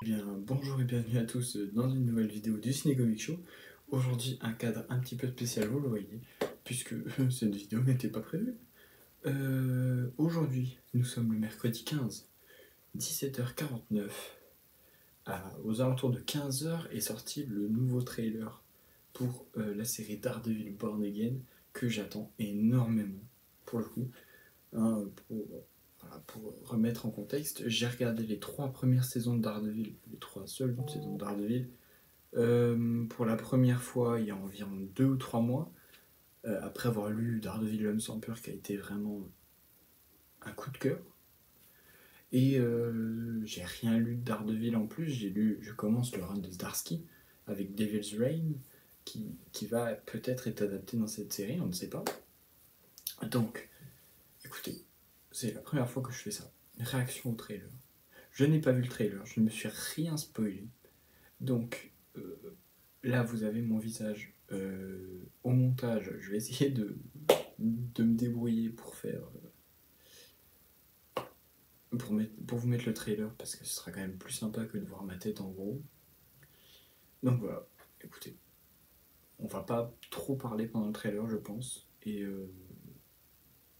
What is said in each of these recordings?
Eh bien, bonjour et bienvenue à tous dans une nouvelle vidéo du Ciné Comic Show. Aujourd'hui, un cadre un petit peu spécial, vous le voyez, puisque cette vidéo n'était pas prévue. Aujourd'hui, nous sommes le mercredi 15, 17h49. Aux alentours de 15h est sorti le nouveau trailer pour la série Daredevil Born Again, que j'attends énormément, pour le coup. Hein, pour remettre en contexte, j'ai regardé les 3 premières saisons de Daredevil, les 3 seules saisons de Daredevil, pour la première fois il y a environ 2 ou 3 mois, après avoir lu Daredevil L'Homme sans peur, qui a été vraiment un coup de cœur. Et j'ai rien lu de Daredevil en plus, je commence le run de Zdarsky avec Devil's Reign, qui va peut-être être adapté dans cette série, on ne sait pas. Donc, écoutez, c'est la première fois que je fais ça. Réaction au trailer. Je n'ai pas vu le trailer, je ne me suis rien spoilé. Donc là, vous avez mon visage. Au montage, je vais essayer de me débrouiller pour faire. Pour vous mettre le trailer, parce que ce sera quand même plus sympa que de voir ma tête en gros. Donc voilà, écoutez, on va pas trop parler pendant le trailer, je pense, et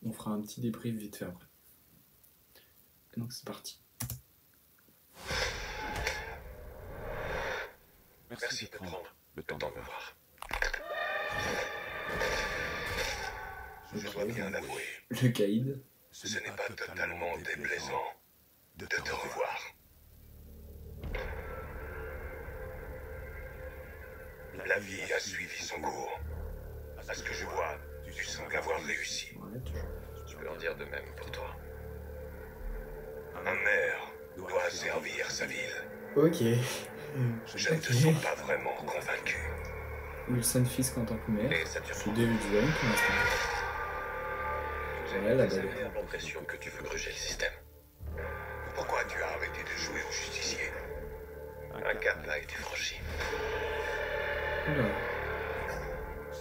on fera un petit débrief vite fait après. Donc c'est parti. Merci de prendre le temps de me voir. Je dois bien avouer, Le caïd. ce n'est pas totalement déplaisant de te revoir. La vie a suivi son cours. À ce que je vois, tu sembles avoir réussi. Ouais, toujours. Je peux en dire de même pour toi. Un maire doit servir sa ville. Ok. Je ne te sens pas vraiment convaincu. Wilson Fisk en tant que maire. Et ça te Sous surprend. David Wayne pour l'instant. J'ai Ouais, la très balle. agréable l'impression que tu veux gruger le système. Pourquoi tu as arrêté de jouer au justicier? Un cap a été franchi. Oula.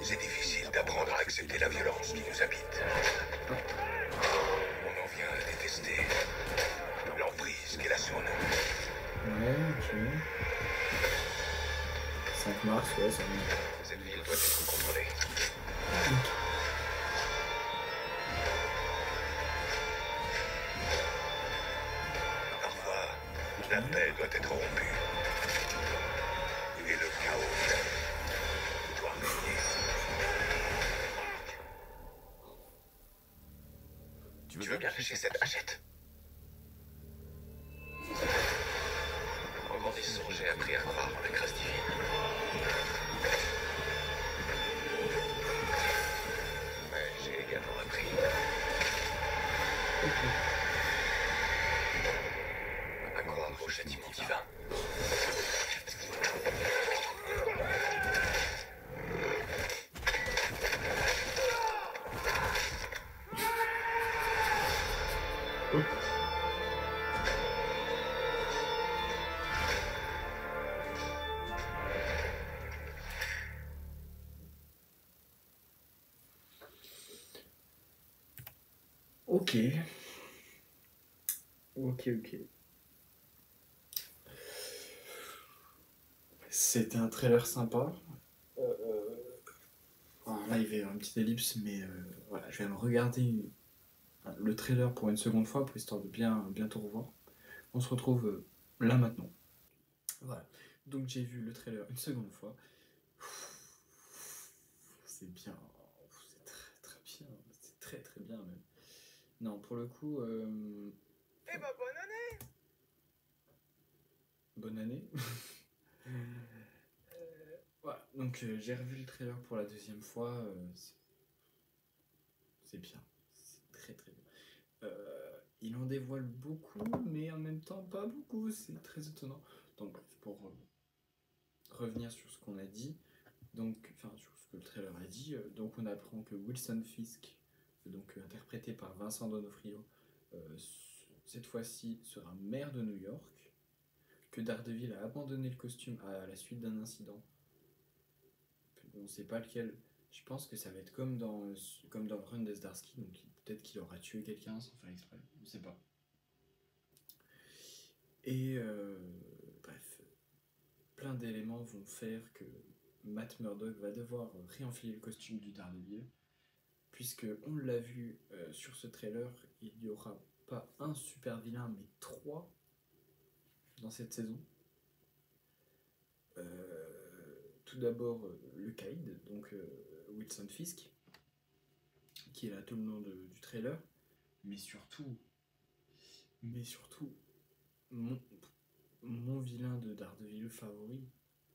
C'est difficile d'apprendre à accepter la violence qui nous habite. On en vient à détester l'emprise qu'elle a sur nous. Ouais, ok. 5 mars, ouais, ça me... Cette ville doit être contrôlée. Parfois, la paix doit être rompue. Et le chaos doit régner. Tu veux bien lâcher cette hachette? En grandissant, j'ai appris à croire en la grâce divine. Mais j'ai également appris à croire au châtiment divin. Ok. Ok, ok. C'était un trailer sympa. Alors là, il va y avoir une petite ellipse, mais voilà, je vais me regarder le trailer pour une seconde fois, pour histoire de bien tout revoir. On se retrouve là maintenant. Voilà. Donc j'ai vu le trailer une seconde fois. C'est bien. C'est très bien. C'est très bien même. Non, pour le coup... Eh ben, bonne année! Bonne année. Voilà, donc j'ai revu le trailer pour la deuxième fois. C'est bien. C'est très bien. Il en dévoile beaucoup, mais en même temps pas beaucoup. C'est très étonnant. Donc bref, pour revenir sur ce qu'on a dit, donc, enfin sur ce que le trailer a dit, donc on apprend que Wilson Fisk, donc interprété par Vincent D'Onofrio, cette fois-ci sera maire de New York, que Daredevil a abandonné le costume à la suite d'un incident. On ne sait pas lequel. Je pense que ça va être comme dans le run de Zdarsky, donc peut-être qu'il aura tué quelqu'un sans faire exprès, je ne sais pas. Et bref, plein d'éléments vont faire que Matt Murdock va devoir réenfiler le costume du Daredevil, puisque on l'a vu sur ce trailer, il n'y aura pas un super vilain, mais 3 dans cette saison. Tout d'abord le Kaïd, donc Wilson Fisk, qui est là tout le long du trailer, mais surtout, mon vilain de Daredevil favori,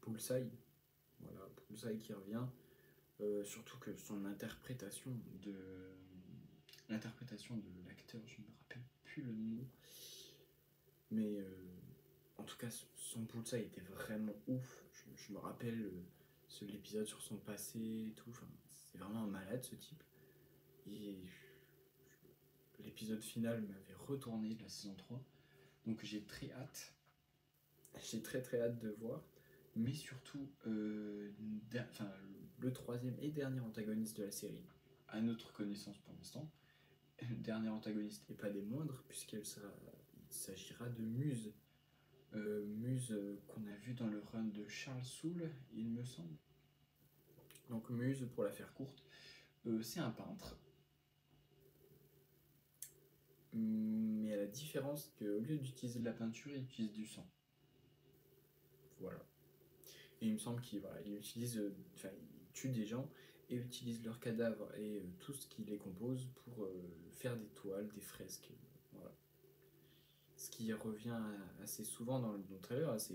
Bullseye. Voilà, Bullseye qui revient. Surtout que son interprétation de l'acteur, je ne me rappelle plus le nom, mais en tout cas son Bullseye était vraiment ouf. Je me rappelle l'épisode sur son passé et tout. Enfin, c'est vraiment un malade ce type. Et l'épisode final m'avait retourné de la saison 3. Donc j'ai très hâte. J'ai très très hâte de voir. Mais surtout, le troisième et dernier antagoniste de la série, à notre connaissance pour l'instant, le dernier antagoniste et pas des moindres, puisqu'il s'agira de Muse. Muse qu'on a vu dans le run de Charles Soule, il me semble. Donc Muse, pour la faire courte, c'est un peintre. Mais à la différence qu'au lieu d'utiliser de la peinture, il utilise du sang. Voilà. Et il me semble qu'il il tue des gens et utilise leurs cadavres et tout ce qui les compose pour faire des toiles, des fresques. Voilà. Ce qui revient assez souvent dans le trailer, c'est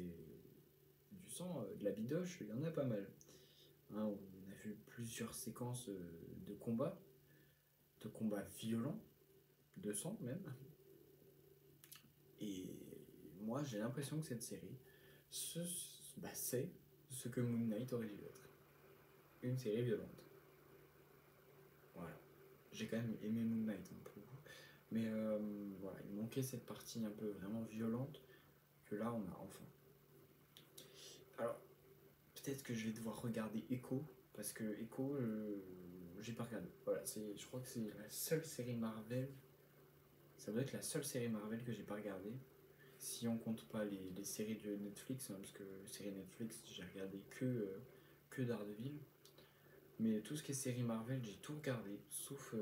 du sang, de la bidoche, il y en a pas mal. Hein, on a vu plusieurs séquences de combats violents, de sang même. Et moi j'ai l'impression que cette série, c'est ce que Moon Knight aurait dû être. Une série violente. Voilà. J'ai quand même aimé Moon Knight un peu. Mais voilà, il manquait cette partie un peu vraiment violente que là on a enfin. Alors, peut-être que je vais devoir regarder Echo, parce que Echo, j'ai pas regardé. Voilà, je crois que c'est la seule série Marvel. Ça doit être la seule série Marvel que j'ai pas regardée. Si on compte pas les séries de Netflix, hein, parce que série Netflix, j'ai regardé que Daredevil. Mais tout ce qui est série Marvel, j'ai tout regardé, sauf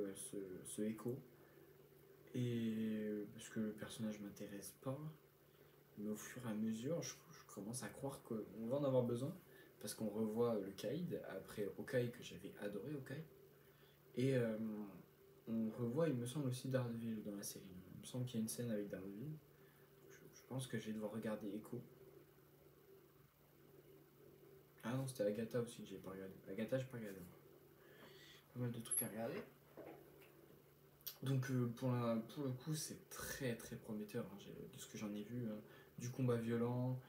ce Echo. Et parce que le personnage m'intéresse pas, mais au fur et à mesure, je commence à croire qu'on va en avoir besoin. Parce qu'on revoit le Kaïd, après Hawkeye, que j'avais adoré Hawkeye. Et on revoit, il me semble, aussi Daredevil dans la série. Il me semble qu'il y a une scène avec Daredevil. Je pense que je vais devoir regarder Echo. Ah non, c'était Agatha aussi que j'ai pas regardé. Agatha, j'ai pas regardé. Pas mal de trucs à regarder. Donc pour le coup, c'est très très prometteur hein, de ce que j'en ai vu. Du combat violent,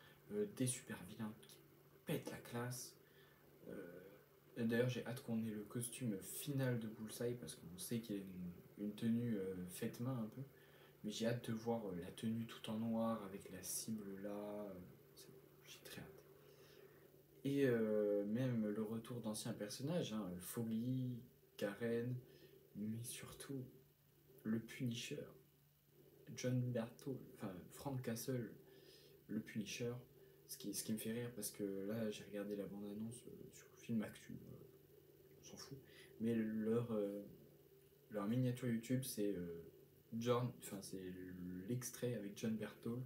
des super vilains qui pètent la classe. D'ailleurs, j'ai hâte qu'on ait le costume final de Bullseye parce qu'on sait qu'il y a une tenue faite main un peu. Mais j'ai hâte de voir la tenue tout en noir avec la cible là. J'ai très hâte. Et même le retour d'anciens personnages, hein, Foggy, Karen, mais surtout le Punisher, John Berthold, enfin Frank Castle, le Punisher. Ce qui me fait rire parce que là j'ai regardé la bande-annonce sur le film Actu, on s'en fout. Mais leur miniature YouTube c'est c'est l'extrait avec John Berthold,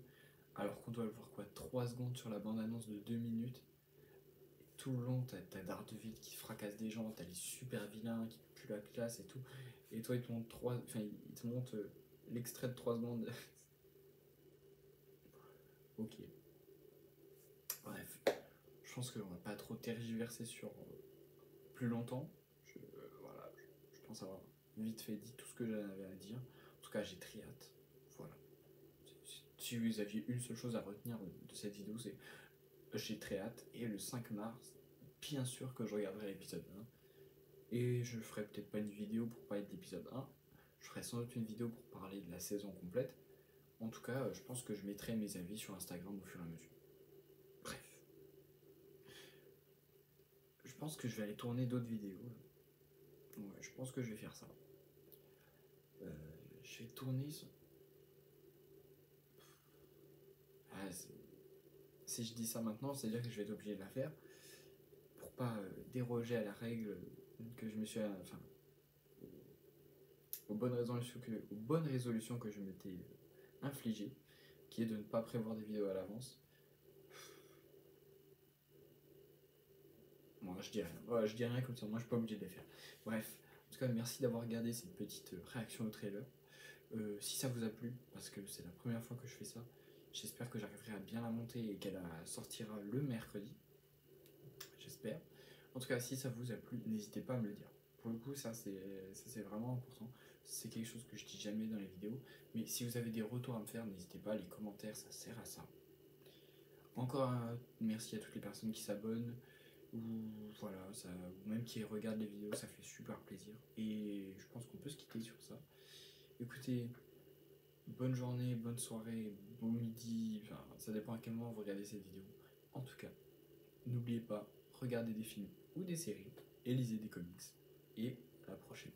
alors qu'on doit le voir quoi 3 secondes sur la bande-annonce de 2 minutes. Tout le long, t'as Daredevil qui fracasse des gens, t'as les super vilains qui puent la classe et tout. Et toi, il te montre l'extrait de 3 secondes. Ok. Bref, je pense qu'on va pas trop tergiverser sur plus longtemps. Voilà, je pense avoir vite fait dit tout ce que j'avais à dire. En tout cas, j'ai très hâte. Voilà. Si vous aviez une seule chose à retenir de cette vidéo, c'est j'ai très hâte. Et le 5 mars, bien sûr que je regarderai l'épisode 1. Et je ferai peut-être pas une vidéo pour parler de l'épisode 1. Je ferai sans doute une vidéo pour parler de la saison complète. En tout cas, je pense que je mettrai mes avis sur Instagram au fur et à mesure. Bref. Je pense que je vais aller tourner d'autres vidéos. Ouais, je pense que je vais faire ça. Je vais tourner... Ah, c'est si je dis ça maintenant, c'est-à-dire que je vais être obligé de la faire pour pas déroger à la règle que je me suis... Enfin, aux bonnes résolutions que je m'étais infligées, qui est de ne pas prévoir des vidéos à l'avance. Moi, je dis rien. Voilà, je dis rien comme ça, moi je suis pas obligé de les faire. Bref, en tout cas, merci d'avoir regardé cette petite réaction au trailer. Si ça vous a plu, parce que c'est la première fois que je fais ça, j'espère que j'arriverai à bien la monter et qu'elle sortira le mercredi. J'espère. En tout cas, si ça vous a plu, n'hésitez pas à me le dire. Pour le coup, ça c'est vraiment important. C'est quelque chose que je dis jamais dans les vidéos. Mais si vous avez des retours à me faire, n'hésitez pas, les commentaires, ça sert à ça. Encore un merci à toutes les personnes qui s'abonnent, ou voilà, ou même qui regardent les vidéos, ça fait super plaisir. Et je pense qu'on peut se quitter sur ça. Écoutez, bonne journée, bonne soirée, bon midi, enfin, ça dépend à quel moment vous regardez cette vidéo. En tout cas, n'oubliez pas, regardez des films ou des séries et lisez des comics. Et à la prochaine.